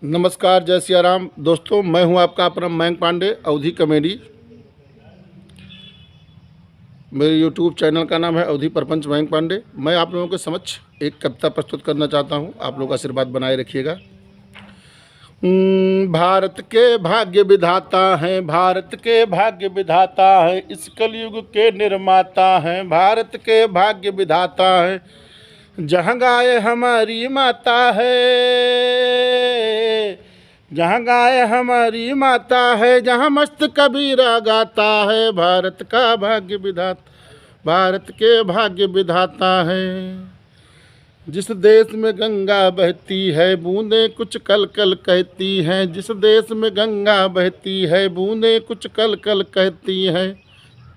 नमस्कार, जय सिया राम। दोस्तों, मैं हूं आपका अपना मयंक पांडे, अवधी कॉमेडी। मेरे यूट्यूब चैनल का नाम है अवधी प्रपंच मयंक पांडे। मैं आप लोगों के समक्ष एक कविता प्रस्तुत करना चाहता हूं। आप लोग आशीर्वाद बनाए रखिएगा। भारत के भाग्य विधाता हैं, भारत के भाग्य विधाता हैं, इस कलयुग के निर्माता हैं। भारत के भाग्य विधाता हैं, जहाँ गाय हमारी माता है, जहाँ गाय हमारी माता है, जहाँ मस्त कबीरा गाता है। भारत का भाग्य विधाता, भारत के भाग्य विधाता है। जिस देश में गंगा बहती है, बूंदें कुछ कल कल कहती हैं। जिस देश में गंगा बहती है, बूंदें कुछ कल कल कहती हैं।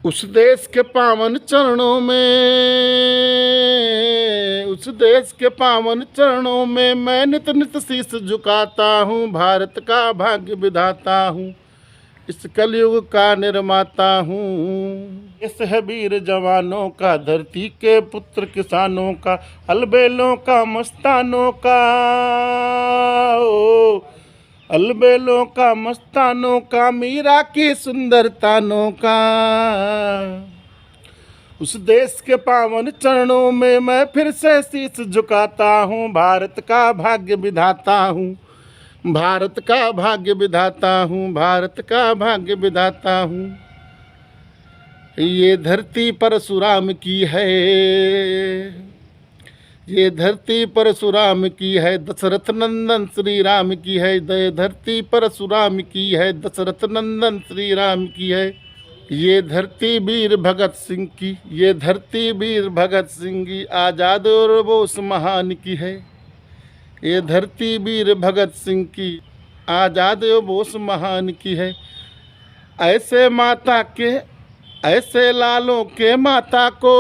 उस देश के पावन चरणों में, उस देश के पावन चरणों में मैं नित नित शीश झुकाता हूँ। भारत का भाग्य विधाता हूँ, इस कलयुग का निर्माता हूँ। इस है वीर जवानों का, धरती के पुत्र किसानों का, अलबेलों का मस्तानों का, ओ अलबेलों का मस्तानों का, मीरा की सुंदर तानों का। उस देश के पावन चरणों में मैं फिर से शीश झुकाता हूँ। भारत का भाग्य विधाता हूँ, भारत का भाग्य विधाता हूँ, भारत का भाग्य विधाता हूँ। ये धरती परशुराम की है, ये धरती परशुराम की है, दशरथ नंदन श्री राम की है। ये धरती परशुराम की है, दशरथ नंदन श्री राम की है। ये धरती वीर भगत सिंह की, ये धरती वीर भगत सिंह की, आज़ाद और बोस महान की है। ये धरती वीर भगत सिंह की, आज़ाद और बोस महान की है। ऐसे माता के, ऐसे लालों के माता को,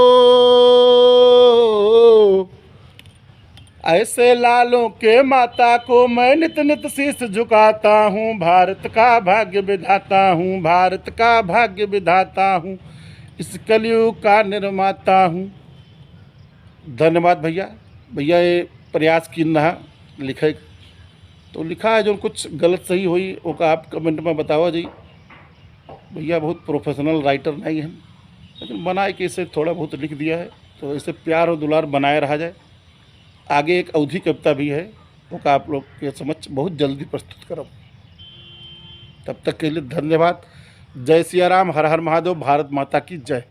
ऐसे लालों के माता को मैं नित नित शीश झुकाता हूँ। भारत का भाग्य विधाता हूँ, भारत का भाग्य विधाता हूँ, इस कलयुग का निर्माता हूँ। धन्यवाद भैया। भैया ये प्रयास की ना लिखे तो लिखा है, जो कुछ गलत सही हुई वो का आप कमेंट में बताओ जी। भैया बहुत प्रोफेशनल राइटर नहीं है, लेकिन बनाए कि इसे थोड़ा बहुत लिख दिया है, तो इसे प्यार और दुलार बनाए रहा जाए। आगे एक अवधी कविता भी है, वो का आप लोग के समक्ष बहुत जल्दी प्रस्तुत करूँ। तब तक के लिए धन्यवाद। जय सिया राम, हर हर महादेव, भारत माता की जय।